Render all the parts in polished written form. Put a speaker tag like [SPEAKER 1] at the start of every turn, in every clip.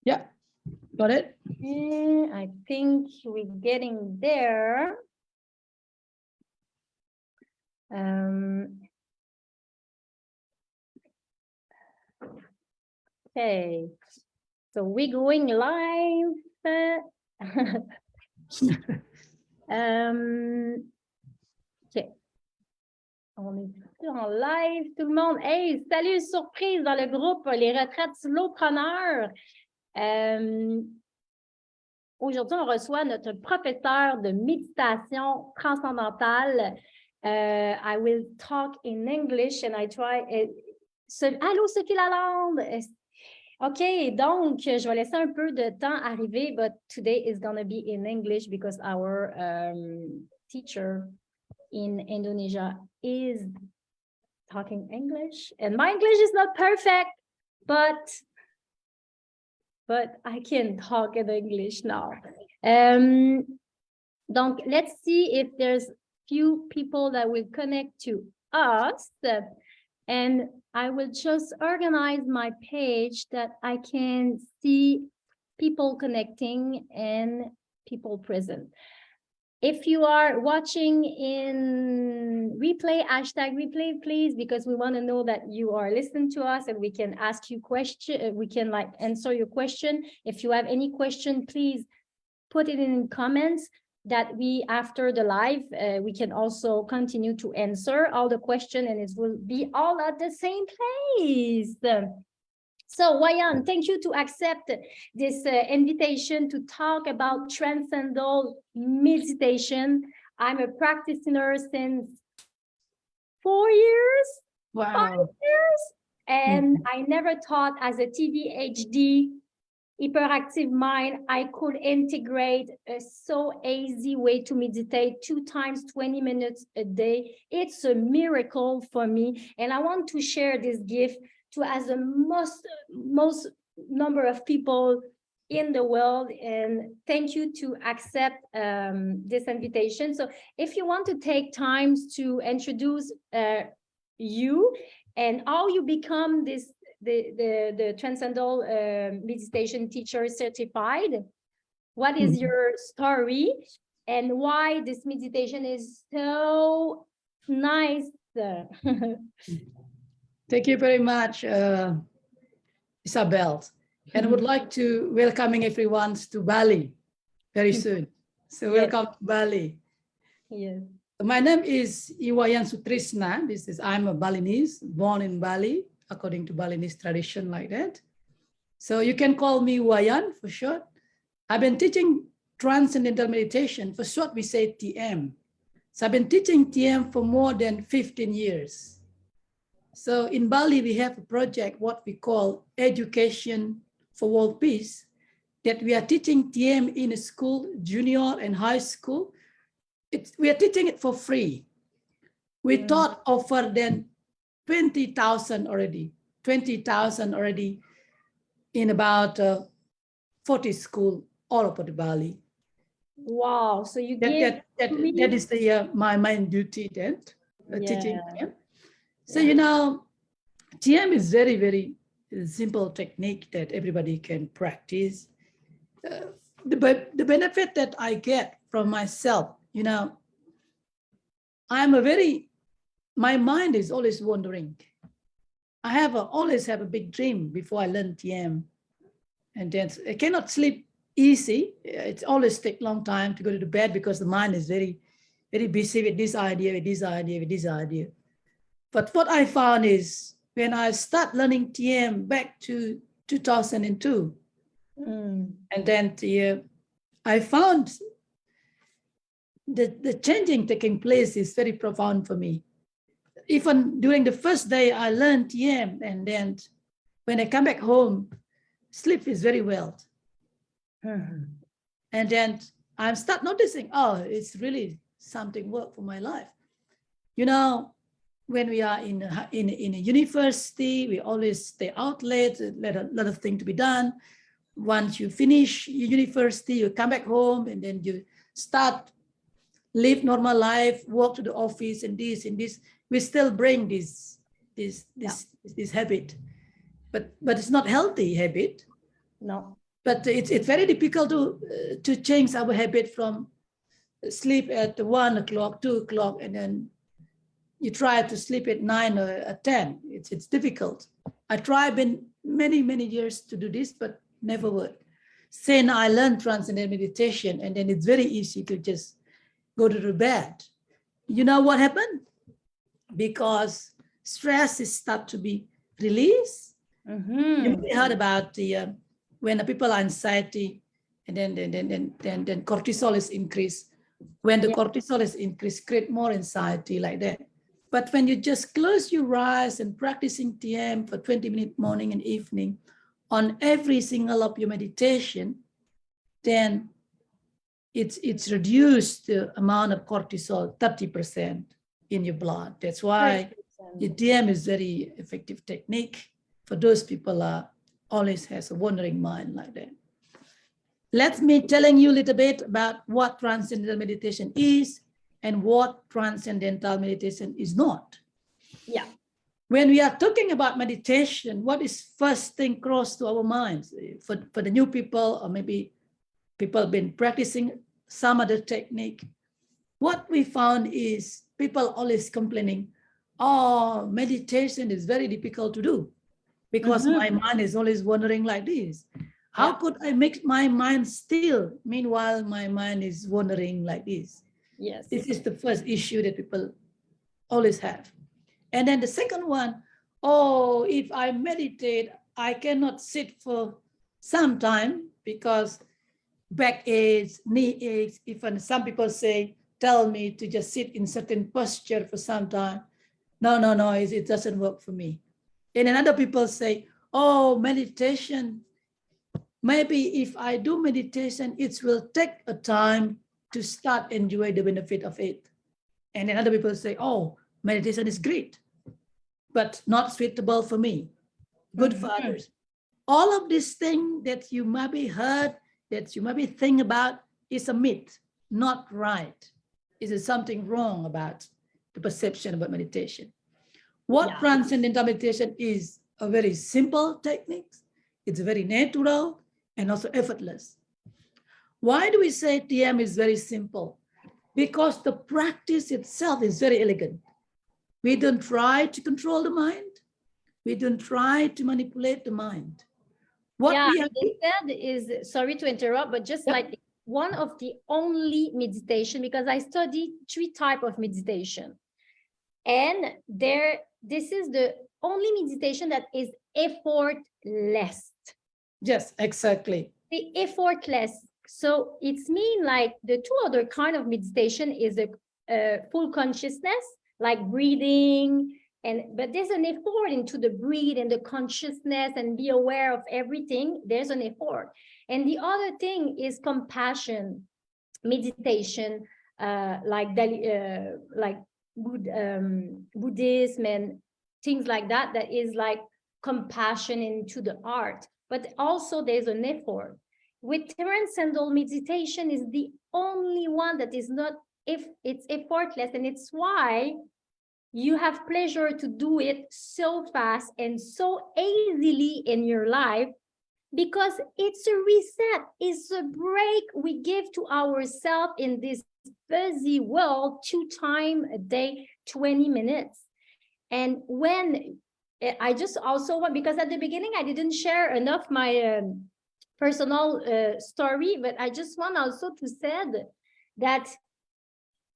[SPEAKER 1] Yeah, got it.
[SPEAKER 2] I think we're getting there. Okay, so we're going live. Ok. On est en live, tout le monde. Hey, salut, surprise dans le groupe Les Retraites Slowpreneurs. Aujourd'hui, on reçoit notre professeur de méditation transcendantale. I will talk in English and I try. Allô, Sophie Lalande. OK, donc, je vais laisser un peu de temps arriver, but today is going to be in English because our teacher in Indonesia is talking English. And my English is not perfect, but I can talk in English now. Donc, let's see if there's few people that will connect to us. And I will just organize my page that I can see people connecting and people present. If you are watching in replay, hashtag replay, please, because we want to know that you are listening to us and we can ask you questions. We can answer your question. If you have any question, please put it in comments that we, after the live, we can also continue to answer all the questions and it will be all at the same place. So, Wayan, thank you to accept this invitation to talk about transcendental meditation. I'm a practitioner since 4 years,
[SPEAKER 1] Wow.
[SPEAKER 2] 5 years, and I never thought as a TDAH, hyperactive mind, I could integrate a so easy way to meditate 2 times 20 minutes a day. It's a miracle for me, and I want to share this gift to as the most number of people in the world, and thank you to accept this invitation. So if you want to take time to introduce you and how you become this the transcendental meditation teacher certified, what is your story and why this meditation is so nice.
[SPEAKER 1] Thank you very much, Isabel. And I would like to welcoming everyone to Bali very soon. So welcome to Bali.
[SPEAKER 2] Yes.
[SPEAKER 1] My name is WAYAN SUSTRINA. I'm a Balinese, born in Bali, according to Balinese tradition like that. So you can call me Wayan for short. I've been teaching transcendental meditation. For short, we say TM. So I've been teaching TM for more than 15 years. So in Bali, we have a project, what we call Education for World Peace, that we are teaching TM in a school, junior and high school. We are teaching it for free. We taught over than 20,000 already in about 40 schools all over the Bali.
[SPEAKER 2] Wow! So you
[SPEAKER 1] that is the my main duty then, teaching TM. So you know, TM is very, very simple technique that everybody can practice. The benefit that I get from myself, you know, my mind is always wandering. I always have a big dream before I learn TM. And then I cannot sleep easy. It always takes a long time to go to the bed because the mind is very, very busy with this idea, with this idea, with this idea. But what I found is when I start learning TM back to 2002, and then I found the changing taking place is very profound for me. Even during the first day I learned TM, and then when I come back home, sleep is very well. And then I start noticing, oh, it's really something work for my life. You know, when we are in a university, we always stay out late, a lot of things to be done. Once you finish your university, you come back home, and then you start live normal life, walk to the office, and this. We still bring this habit, but it's not healthy habit.
[SPEAKER 2] No.
[SPEAKER 1] But it's very difficult to change our habit from sleep at 1 o'clock, 2 o'clock, and then you try to sleep at 9 or at 10. It's difficult. I tried been many years to do this, but never worked. Since I learned transcendental meditation, and then it's very easy to just go to the bed. You know what happened? Because stress is start to be released. You may heard about the when the people are anxiety, and then cortisol is increased. When the cortisol is increased, create more anxiety like that. But when you just close your eyes and practicing TM for 20 minutes morning and evening on every single of your meditation, then it's reduced the amount of cortisol 30% in your blood. That's why the TM is very effective technique for those people always has a wandering mind like that. Let me telling you a little bit about what transcendental meditation is and what transcendental meditation is not.
[SPEAKER 2] Yeah.
[SPEAKER 1] When we are talking about meditation, what is first thing cross to our minds? For the new people, or maybe people have been practicing some other technique, what we found is people always complaining, oh, meditation is very difficult to do because my mind is always wandering like this. How could I make my mind still? Meanwhile, my mind is wandering like this.
[SPEAKER 2] Yes.
[SPEAKER 1] This is the first issue that people always have. And then the second one, oh, if I meditate, I cannot sit for some time because back aches, knee aches. Even some people tell me to just sit in certain posture for some time. No, it doesn't work for me. And then other people say, oh, meditation, maybe if I do meditation, it will take a time to start enjoy the benefit of it. And then other people say, oh, meditation is great, but not suitable for me. Good for others. All of these things that you might be heard, that you might be think about is a myth, not right. Is something wrong about the perception about meditation? What transcendental meditation is a very simple technique. It's very natural and also effortless. Why do we say TM is very simple? Because the practice itself is very elegant. We don't try to control the mind. We don't try to manipulate the mind. What we have
[SPEAKER 2] said is, sorry to interrupt, but just like one of the only meditation, because I studied 3 types of meditation. And this is the only meditation that is effortless.
[SPEAKER 1] Yes, exactly.
[SPEAKER 2] The effortless. So it's mean like the 2 other kind of meditation is a full consciousness, like breathing, but there's an effort into the breathe and the consciousness and be aware of everything. There's an effort. And the other thing is compassion meditation, like Buddhism and things like that. That is like compassion into the art, but also there's an effort. With transcendental meditation is the only one that is not, if it's effortless, and it's why you have pleasure to do it so fast and so easily in your life, because it's a reset, it's a break we give to ourselves in this busy world, 2 times a day, 20 minutes. And when I just also want, because at the beginning I didn't share enough my personal story, but I just want also to say that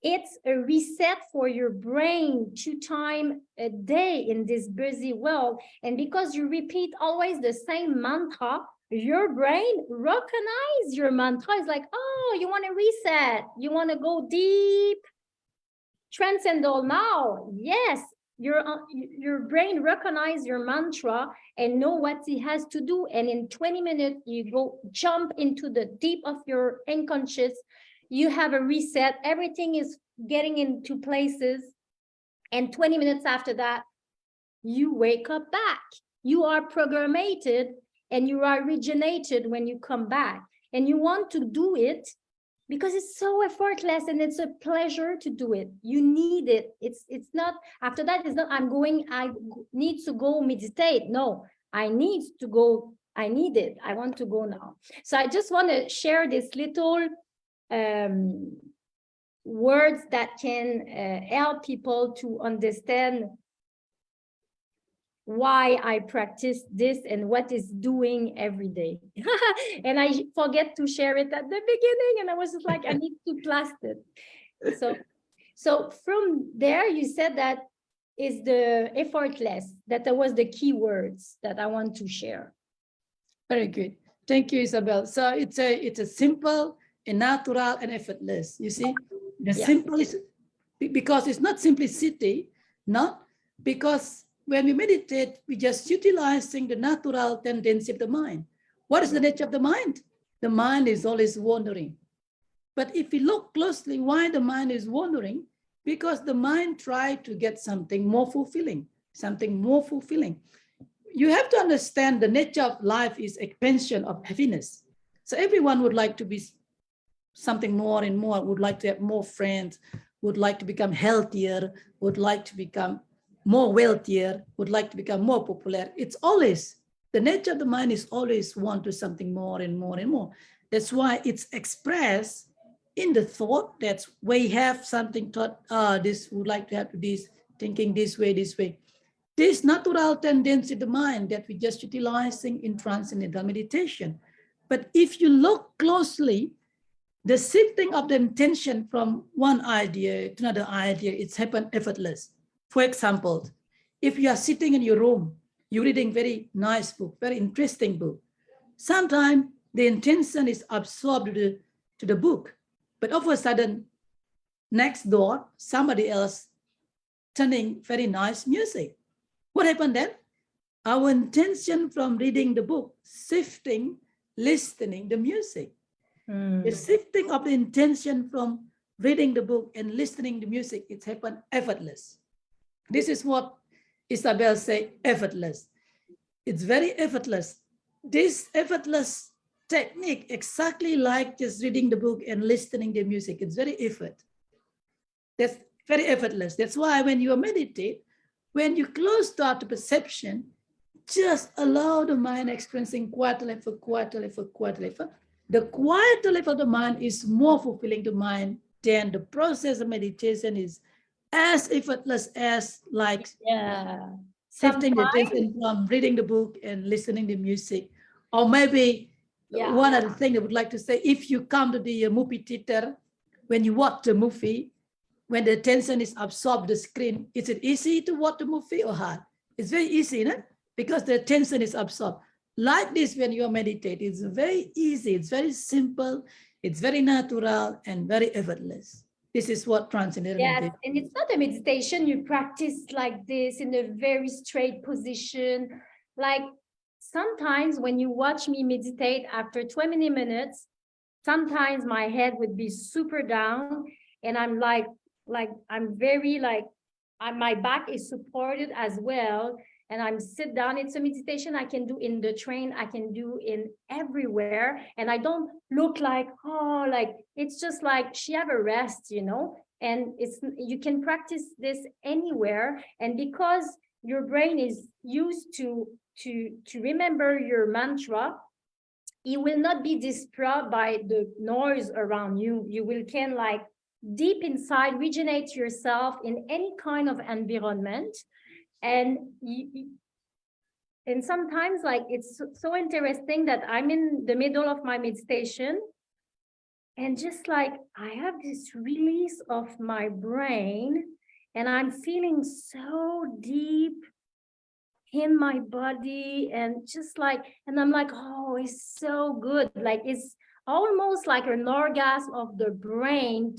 [SPEAKER 2] it's a reset for your brain 2 times a day in this busy world. And because you repeat always the same mantra, your brain recognize your mantra. It's like, oh, you want to reset, you want to go deep, transcendental now. Yes, your brain recognize your mantra and know what it has to do. And in 20 minutes, you go jump into the deep of your unconscious. You have a reset. Everything is getting into places. And 20 minutes after that, you wake up back. You are programmed and you are regenerated when you come back. And you want to do it because it's so effortless and it's a pleasure to do it. You need it. It's not, after that, it's not, I need to go meditate. No, I need to go I need it. I want to go now. So I just want to share this little words that can help people to understand why I practice this and what is doing every day. And I forget to share it at the beginning, and I was just like, I need to blast it. So from there, you said that is the effortless, that was the key words that I want to share.
[SPEAKER 1] Very good. Thank you, Isabel. So it's a simple and natural and effortless. You see, the simple is because it's not simplicity, not because when we meditate, we just utilizing the natural tendency of the mind. What is the nature of the mind? The mind is always wandering. But if we look closely, why the mind is wandering? Because the mind tried to get something more fulfilling, something more fulfilling. You have to understand the nature of life is expansion of happiness. So everyone would like to be something more and more, would like to have more friends, would like to become healthier, would like to become more wealthier, would like to become more popular. It's always, the nature of the mind is always want to something more and more and more. That's why it's expressed in the thought that we have something thought, this would like to have this, thinking this way, this way. This natural tendency of the mind that we just utilizing in transcendental meditation. But if you look closely, the shifting of the intention from one idea to another idea, it's happened effortless. For example, if you are sitting in your room, you're reading very nice book, very interesting book. Sometimes the intention is absorbed to the book, but all of a sudden, next door, somebody else turning very nice music. What happened then? Our intention from reading the book, shifting, listening the music. The shifting of the intention from reading the book and listening to music, it's happened effortless. This is what Isabel say, effortless. It's very effortless. This effortless technique, exactly like just reading the book and listening to music, it's very effort. That's very effortless. That's why when you meditate, when you close start to perception, just allow the mind experiencing quieter level, quieter level, quieter level. The quieter level of the mind is more fulfilling to mind than the process of meditation is as effortless as like shifting the attention from reading the book and listening to music. Or maybe one other thing I would like to say, if you come to the movie theater, when you watch the movie, when the attention is absorbed the screen, is it easy to watch the movie or hard? It's very easy, no? Because the attention is absorbed. Like this, when you meditate, it's very easy, it's very simple, it's very natural and very effortless. This is what transcendental meditation.
[SPEAKER 2] And it's not a meditation you practice like this in a very straight position. Like sometimes when you watch me meditate after 20 minutes, sometimes my head would be super down and I'm like I'm very my back is supported as well. And I'm sit down. It's a meditation I can do in the train. I can do in everywhere. And I don't look like, oh, like, it's just like she have a rest, you know, and you can practice this anywhere. And because your brain is used to remember your mantra, it will not be disturbed by the noise around you. You will can like deep inside regenerate yourself in any kind of environment. And sometimes like it's so interesting that I'm in the middle of my meditation and just like I have this release of my brain and I'm feeling so deep in my body and just like, and I'm like, oh, it's so good. Like it's almost like an orgasm of the brain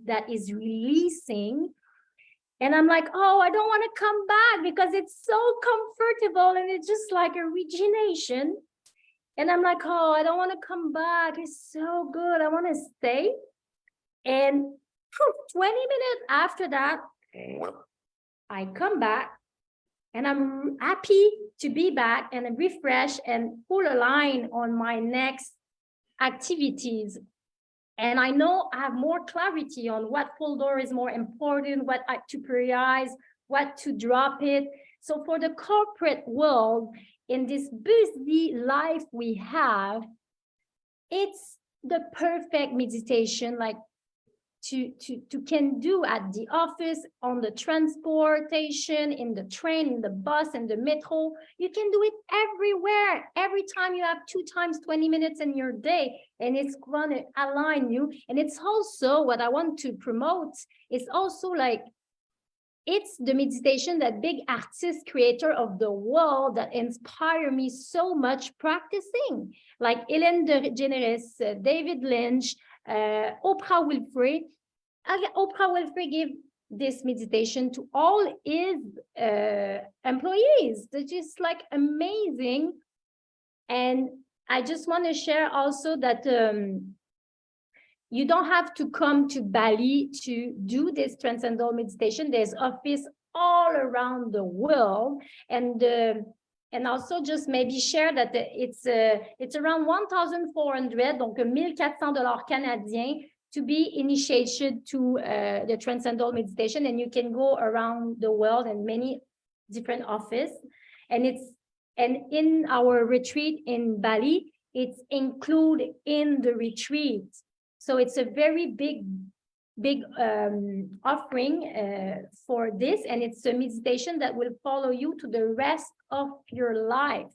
[SPEAKER 2] that is releasing. And I'm like, oh, I don't want to come back because it's so comfortable and it's just like a rejuvenation. And I'm like, oh, I don't want to come back. It's so good. I want to stay. And 20 minutes after that, I come back and I'm happy to be back and refresh and full align on my next activities. And I know I have more clarity on what folder is more important, what to prioritize, what to drop it. So for the corporate world, in this busy life we have, it's the perfect meditation, like to can do at the office, on the transportation, in the train, in the bus, in the metro. You can do it everywhere. Every time you have 2 times 20 minutes in your day, and it's going to align you. And it's also what I want to promote. It's also like, it's the meditation that big artist creator of the world that inspire me so much practicing, like Ellen DeGeneres, David Lynch, Oprah Winfrey. Oprah Winfrey gave this meditation to all his employees. It's just like amazing. And I just want to share also that you don't have to come to Bali to do this transcendental meditation. There's office all around the world, and also just maybe share that it's around 1,400, donc $1,400 canadiens, to be initiated to the transcendental meditation, and you can go around the world in many different offices. And in our retreat in Bali, it's included in the retreat. So it's a very big offering for this, and it's a meditation that will follow you to the rest of your life.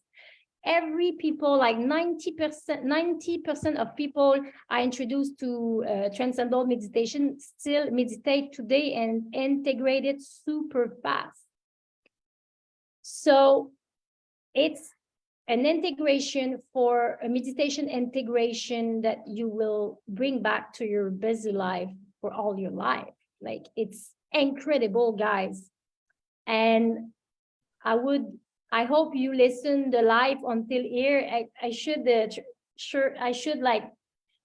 [SPEAKER 2] Every people, like 90% of people I introduced to transcendental meditation still meditate today and integrate it super fast. So it's an integration, for a meditation integration that you will bring back to your busy life for all your life. Like, it's incredible, guys. And I hope you listen the live until here. I should like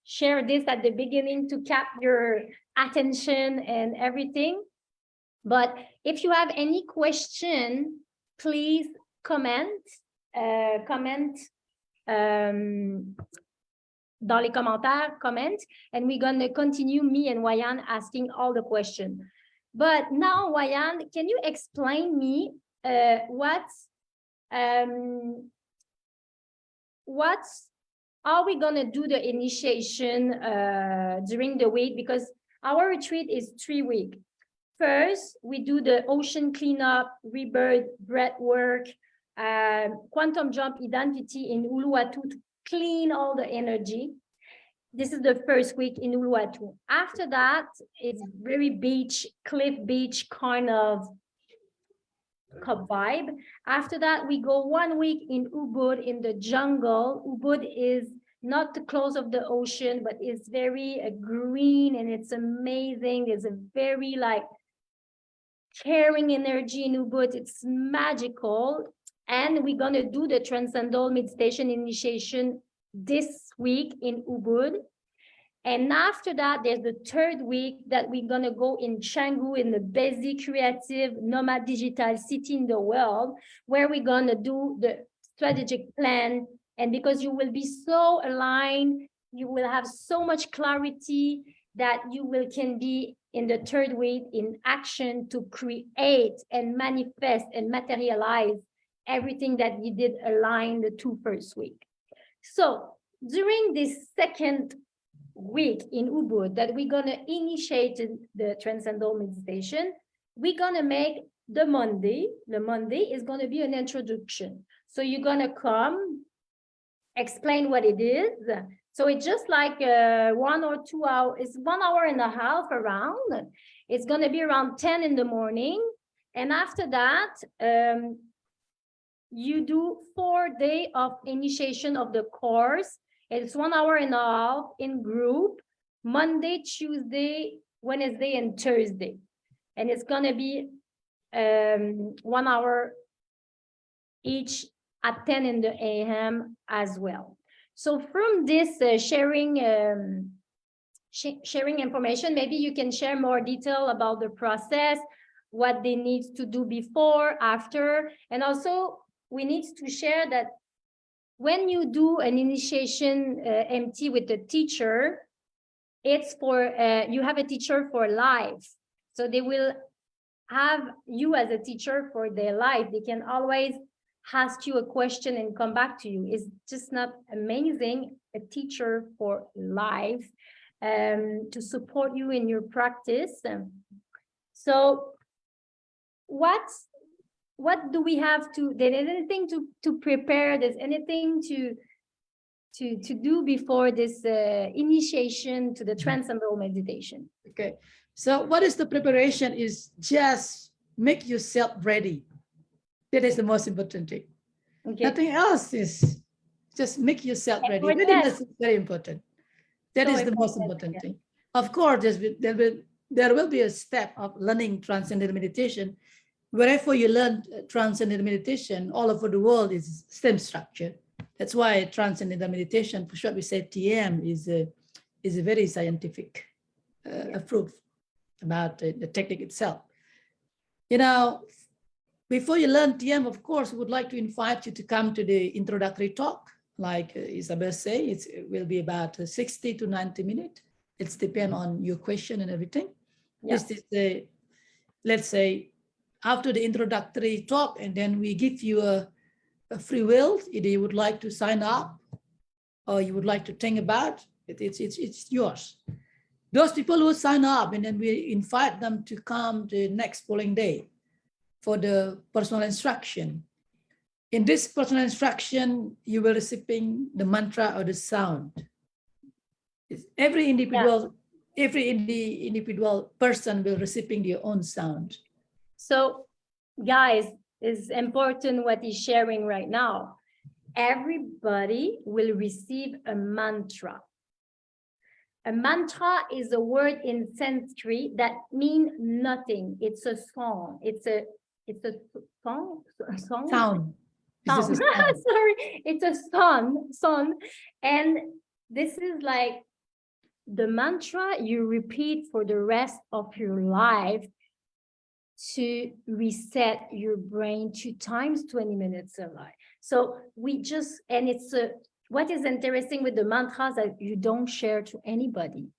[SPEAKER 2] share this at the beginning to cap your attention and everything. But if you have any question, please comment dans les commentaires, comment, and we're going to continue, me and Wayan, asking all the questions. But now, Wayan, can you explain me what are we going to do the initiation during the week? Because our retreat is 3 weeks. First, we do the ocean cleanup, rebirth, breath work, quantum jump identity in Uluwatu to clean all the energy. This is the first week in Uluwatu. After that, it's very cliff beach kind of vibe. After that, we go 1 week in Ubud, in the jungle. Ubud is not the close of the ocean, but it's very green, and it's amazing. There's a very like caring energy in Ubud. It's magical. And we're going to do the transcendental meditation initiation this week in Ubud. And after that, there's the 3rd week that we're going to go in Canggu, in the busy, creative, nomad digital city in the world, where we're going to do the strategic plan. And because you will be so aligned, you will have so much clarity that you can be in the 3rd week in action to create and manifest and materialize everything that you did align the 2 first week. So during this 2nd week in Ubud that we're going to initiate the transcendental meditation, we're going to make the Monday is going to be an introduction. So you're going to come, explain what it is. So it's just like 1 or 2 hours, it's 1 hour and a half around. It's going to be around 10 in the morning. And after that, you do 4 days of initiation of the course. It's 1 hour and a half in group, Monday, Tuesday, Wednesday, and Thursday. And it's going to be 1 hour each at 10 in the a.m. as well. So from this sharing information, maybe you can share more detail about the process, what they need to do before, after, and also we need to share that when you do an initiation MT with the teacher, it's for, you have a teacher for life. So they will have you as a teacher for their life. They can always ask you a question and come back to you. It's just not amazing, a teacher for life, to support you in your practice. So what do we have to, there's anything to prepare, there's anything to do before this initiation to the transcendental meditation?
[SPEAKER 1] Okay, so what is the preparation is just make yourself ready. That is the most important thing.
[SPEAKER 2] Okay.
[SPEAKER 1] Nothing else is just make yourself
[SPEAKER 2] And
[SPEAKER 1] ready.
[SPEAKER 2] for that-
[SPEAKER 1] Readiness is very important. That
[SPEAKER 2] So
[SPEAKER 1] is the most
[SPEAKER 2] important,
[SPEAKER 1] important thing. Of course, there will be a step of learning transcendental meditation. Wherever you learn transcendental meditation, all over the world is same structure. That's why transcendental meditation, for short we say TM, is a very scientific proof about the technique itself. You know, before you learn TM, of course, we would like to invite you to come to the introductory talk. Like Isabel say, it will be about 60 to 90 minutes. It's depend on your question and everything.
[SPEAKER 2] Yeah.
[SPEAKER 1] This is the, let's say, after the introductory talk, and then we give you a free will. Either you would like to sign up or you would like to think about it. It's yours. Those people who sign up, and then we invite them to come the next following day for the personal instruction. In this personal instruction, you will receiving the mantra or the sound. Every individual person will receiving their own sound.
[SPEAKER 2] So guys, it's important what he's sharing right now. Everybody will receive a mantra. A mantra is a word in Sanskrit that means nothing. It's a song. It's a song.
[SPEAKER 1] Sound.
[SPEAKER 2] Sound.
[SPEAKER 1] This is a sound.
[SPEAKER 2] Sorry, it's a song. And this is like the mantra you repeat for the rest of your life to reset your brain 2 times 20 minutes a life. So we just, and it's what is interesting with the mantras that you don't share to anybody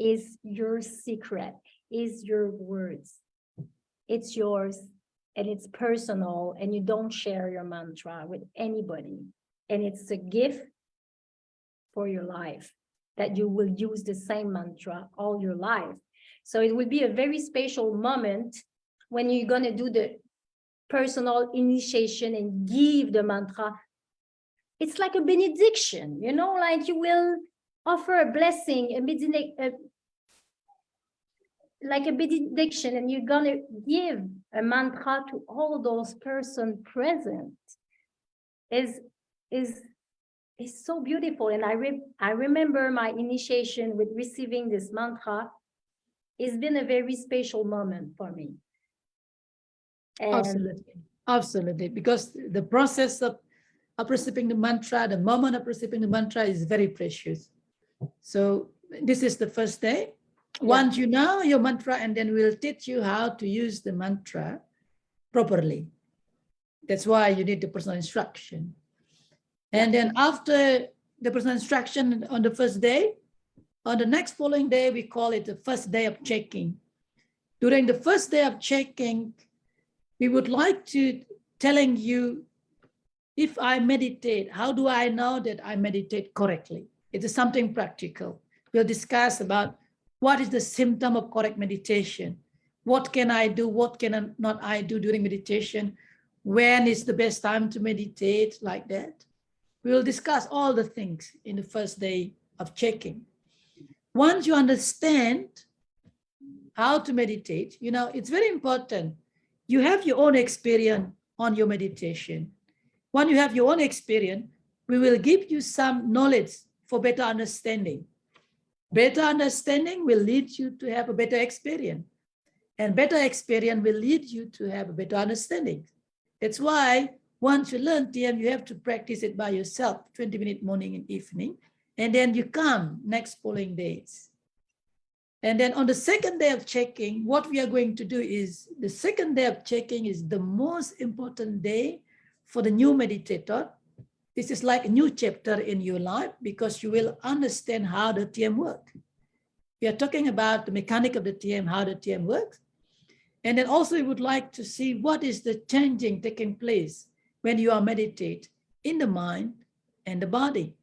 [SPEAKER 2] is your secret, is your words. It's yours and it's personal, and you don't share your mantra with anybody. And it's a gift for your life that you will use the same mantra all your life. So it will be a very special moment when you're going to do the personal initiation and give the mantra. It's like a benediction, you know, like you will offer a blessing, like a benediction, and you're going to give a mantra to all those persons present. Is so beautiful. And I remember my initiation with receiving this mantra. It's been a very special moment for me. And
[SPEAKER 1] Absolutely. Because the process of receiving the mantra, the moment of receiving the mantra is very precious. So this is the first day.
[SPEAKER 2] Yeah.
[SPEAKER 1] Once you know your mantra, and then we'll teach you how to use the mantra properly. That's why you need the personal instruction. And then after the personal instruction on the first day, on the next following day, we call it the first day of checking. During the first day of checking, we would like to telling you, if I meditate, how do I know that I meditate correctly? It is something practical. We'll discuss about what is the symptom of correct meditation. What can I do? What can not I do during meditation? When is the best time to meditate, like that? We will discuss all the things in the first day of checking. Once you understand how to meditate, you know, it's very important. You have your own experience on your meditation. When you have your own experience, we will give you some knowledge for better understanding. Better understanding will lead you to have a better experience. And better experience will lead you to have a better understanding. That's why once you learn TM, you have to practice it by yourself, 20 minutes morning and evening. And then you come next following days. And then on the second day of checking, what we are going to do is, the second day of checking is the most important day for the new meditator. This is like a new chapter in your life, because you will understand how the TM works. We are talking about the mechanic of the TM, how the TM works. And then also we would like to see what is the changing taking place when you are meditate in the mind and the body.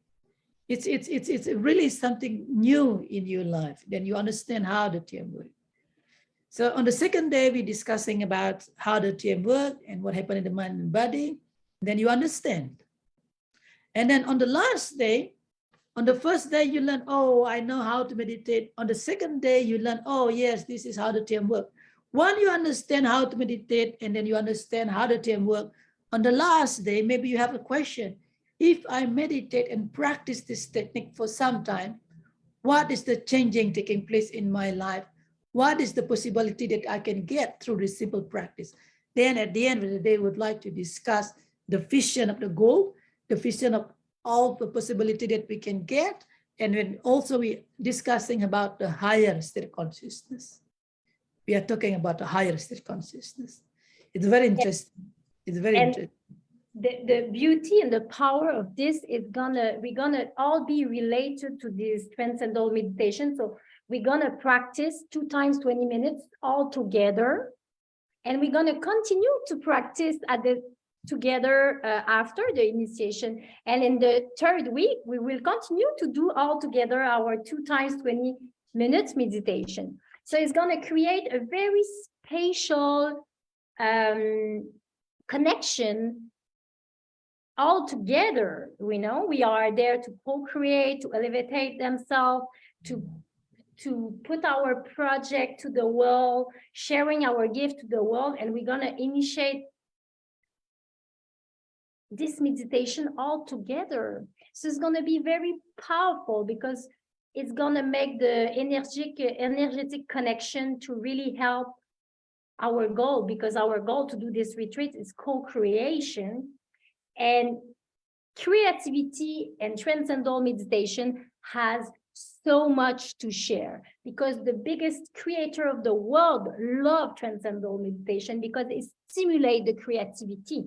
[SPEAKER 1] It's really something new in your life. Then you understand how the TM works. So on the second day, we're discussing about how the TM works and what happened in the mind and body. Then you understand. And then on the last day, on the first day, you learn, oh, I know how to meditate. On the second day, you learn, oh, yes, this is how the TM works. Once you understand how to meditate and then you understand how the TM works, on the last day, maybe you have a question. If I meditate and practice this technique for some time, what is the changing taking place in my life? What is the possibility that I can get through this simple practice? Then at the end of the day, we would like to discuss the vision of the goal, the vision of all the possibility that we can get, and then also we discussing about the higher state of consciousness. We are talking about the higher state of consciousness. It's very interesting. It's very interesting.
[SPEAKER 2] The beauty and the power of this is we're gonna all be related to this transcendental meditation. So we're gonna practice 2 times 20 minutes all together, and we're gonna continue to practice together after the initiation. And in the 3rd week, we will continue to do all together our 2 times 20 minutes meditation. So it's gonna create a very spatial connection all together. We know we are there to co-create, to elevate themselves, to put our project to the world, sharing our gift to the world, and we're gonna initiate this meditation all together. So it's gonna be very powerful because it's gonna make the energetic connection to really help our goal, because our goal to do this retreat is co-creation. And creativity and transcendental meditation has so much to share, because the biggest creator of the world love transcendental meditation because it stimulates the creativity.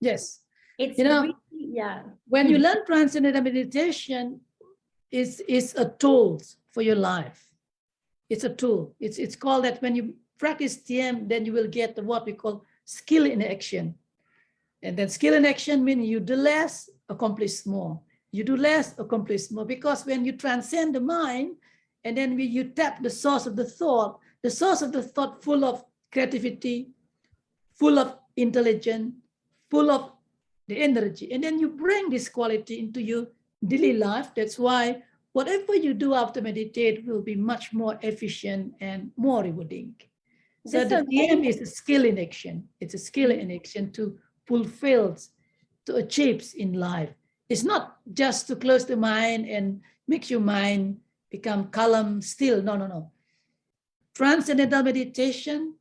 [SPEAKER 1] Yes.
[SPEAKER 2] It's
[SPEAKER 1] really,
[SPEAKER 2] yeah.
[SPEAKER 1] When you learn transcendental meditation, it's a tool for your life. It's a tool. It's called that when you practice TM, then you will get what we call skill in action. And then skill in action means you do less, accomplish more. You do less, accomplish more. Because when you transcend the mind, and then you tap the source of the thought full of creativity, full of intelligence, full of the energy. And then you bring this quality into your daily life. That's why whatever you do after meditate will be much more efficient and more rewarding. So the TM is a skill in action. It's a skill in action to fulfill, to achieve in life. It's not just to close the mind and make your mind become calm, still. No. Transcendental meditation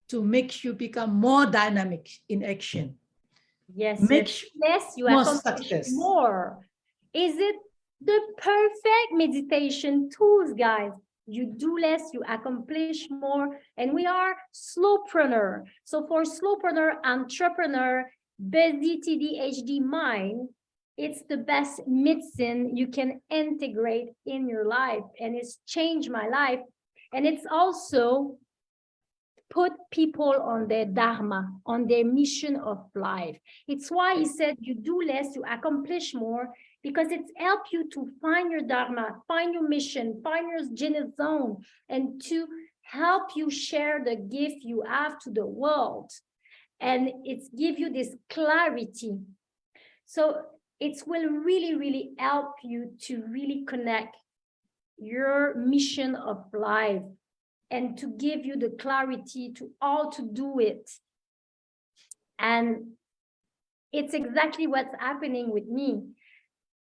[SPEAKER 1] to make you become more dynamic in action.
[SPEAKER 2] Yes, you accomplish more. Is it the perfect meditation tools, guys? You do less, you accomplish more, and we are slowpreneur. So for slowpreneur, entrepreneur, busy TDAH mind, it's the best medicine you can integrate in your life, and it's changed my life. And it's also put people on their dharma, on their mission of life. It's why he said you do less, you accomplish more, because it's helped you to find your dharma, find your mission, find your genius zone, and to help you share the gift you have to the world. And it's give you this clarity. So it will really, really help you to really connect your mission of life and to give you the clarity to all to do it. And it's exactly what's happening with me.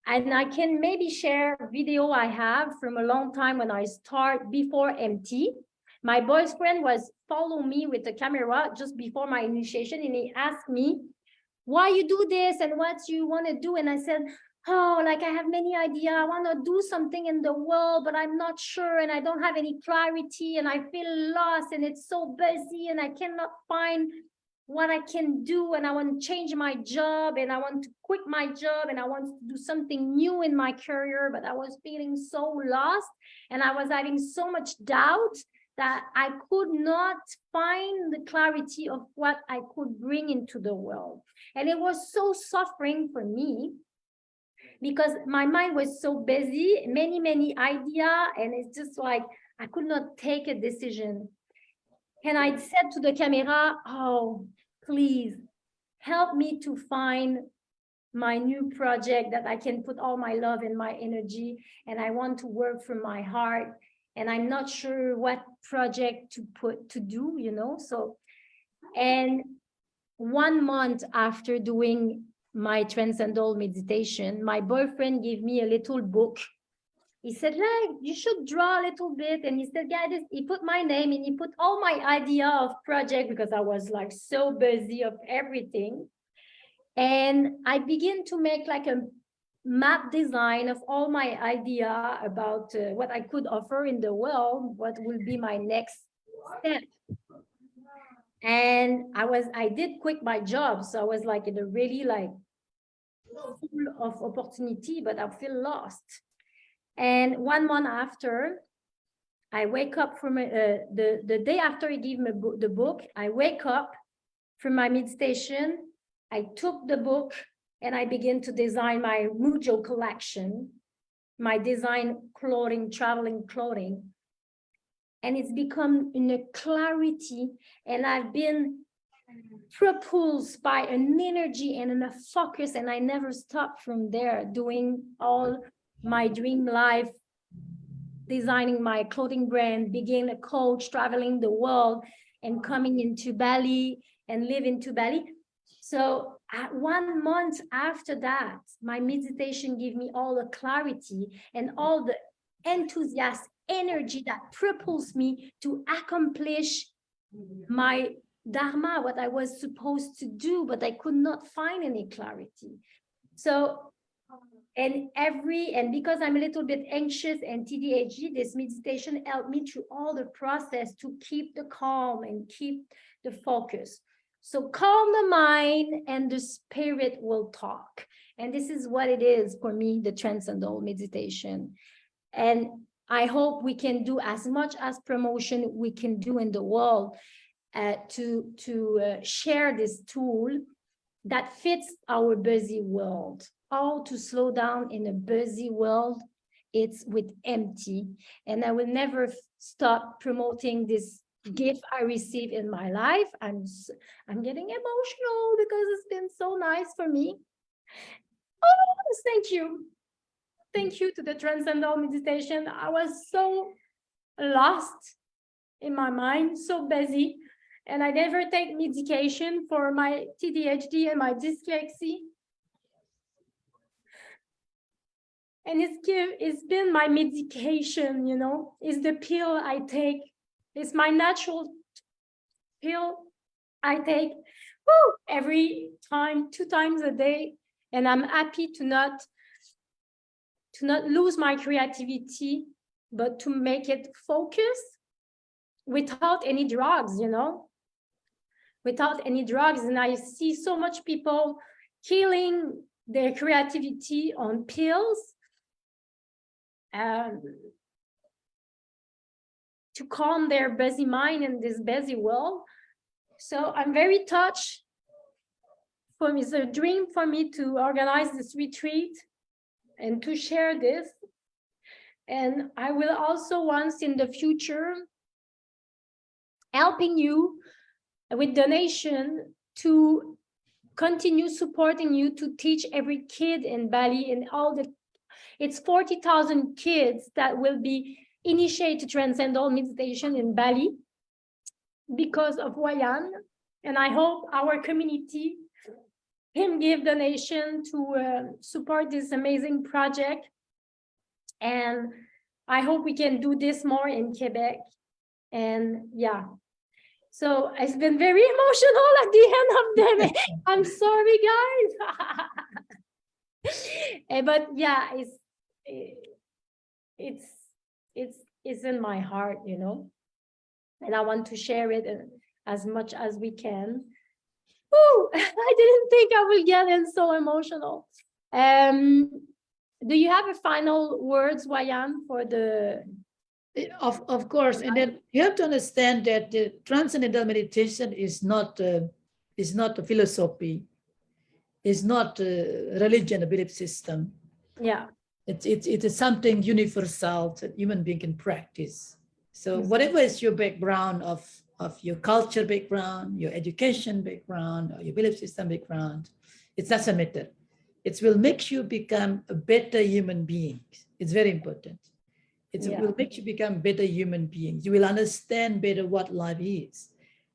[SPEAKER 2] And I can maybe share a video I have from a long time when I start before MT. My boyfriend was following me with the camera just before my initiation, and he asked me, why you do this and what you want to do? And I said, oh, like I have many ideas. I want to do something in the world, but I'm not sure, and I don't have any clarity, and I feel lost, and it's so busy, and I cannot find what I can do, and I want to change my job, and I want to quit my job, and I want to do something new in my career, but I was feeling so lost, and I was having so much doubt that I could not find the clarity of what I could bring into the world. And it was so suffering for me because my mind was so busy, many ideas, and it's just like I could not take a decision. And I said to the camera, oh, please help me to find my new project that I can put all my love and my energy, and I want to work from my heart, and I'm not sure what project to do, you know. So, and 1 month after doing my transcendental meditation, my boyfriend gave me a little book. He said, like, you should draw a little bit. And he said, yeah, he put my name and he put all my idea of project because I was like so busy of everything. And I began to make like a map design of all my idea about what I could offer in the world, what will be my next step. And I did quit my job. So I was like in a really like full of opportunity, but I feel lost. And 1 month after, I wake up from the day after he gave me the book, I wake up from my meditation. I took the book and I began to design my Mujo collection, my design clothing, traveling clothing. And it's become in a clarity, and I've been propelled by an energy and a focus, and I never stopped from there doing all my dream life, designing my clothing brand, being a coach, traveling the world, and coming into Bali and live into Bali. So 1 month after that, my meditation gave me all the clarity and all the enthusiasm, energy that propels me to accomplish my dharma, what I was supposed to do, but I could not find any clarity. So, and because I'm a little bit anxious and TDAH, this meditation helped me through all the process to keep the calm and keep the focus. So calm the mind and the spirit will talk. And this is what it is for me, the transcendental meditation. And I hope we can do as much as promotion we can do in the world to share this tool that fits our busy world. How to slow down in a busy world, it's with empty. And I will never stop promoting this gift I received in my life. I'm getting emotional because it's been so nice for me. Oh, thank you. Thank you to the Transcendental Meditation. I was so lost in my mind, so busy. And I never take medication for my TDAH and my dyslexia. And it's been my medication, you know, it's the pill I take. It's my natural pill I take every time, 2 times a day. And I'm happy to not lose my creativity, but to make it focus without any drugs, you know, without any drugs. And I see so much people killing their creativity on pills to calm their busy mind in this busy world. So I'm very touched. For me, it's a dream for me to organize this retreat and to share this. And I will also once in the future helping you with donation to continue supporting you to teach every kid in Bali and it's 40,000 kids that will be initiated to transcendental meditation in Bali because of WAYAN. And I hope our community can give donation to support this amazing project. And I hope we can do this more in Quebec. And yeah, so it's been very emotional at the end of the day. I'm sorry, guys. But yeah, it's in my heart, you know, and I want to share it as much as we can. Oh, I didn't think I would get in so emotional. Do you have a final words, WAYAN, for the
[SPEAKER 1] Of course, and then you have to understand that the transcendental meditation is not a philosophy, is not a religion, a belief system.
[SPEAKER 2] Yeah.
[SPEAKER 1] It is something universal that human being can practice. So whatever is your background of your culture background, your education background, or your belief system background, it doesn't matter. It will make you become a better human being. It's very important. It will make you become better human beings. You will understand better what life is.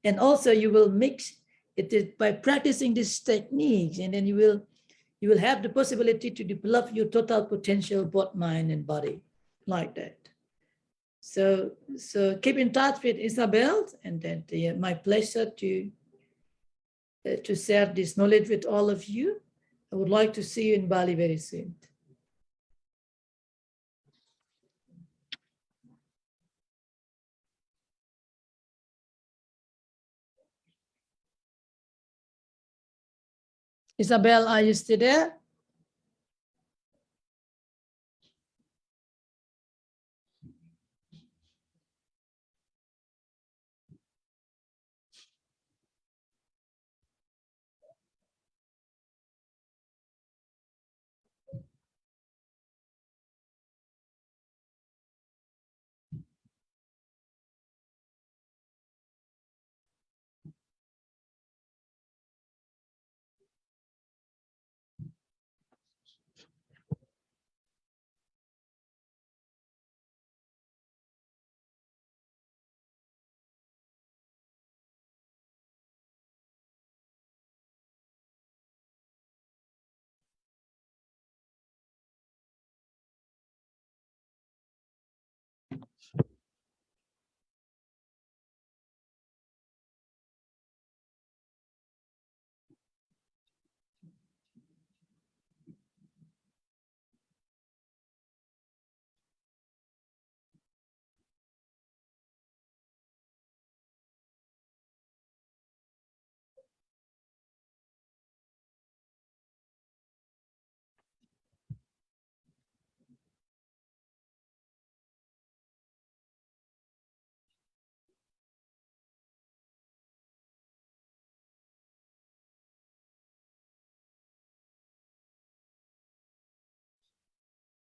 [SPEAKER 1] And also you will mix it by practicing these techniques, and then you will have the possibility to develop your total potential, both mind and body, like that. So keep in touch with Isabel, and then my pleasure to share this knowledge with all of you. I would like to see you in Bali very soon. Isabel, are you still there?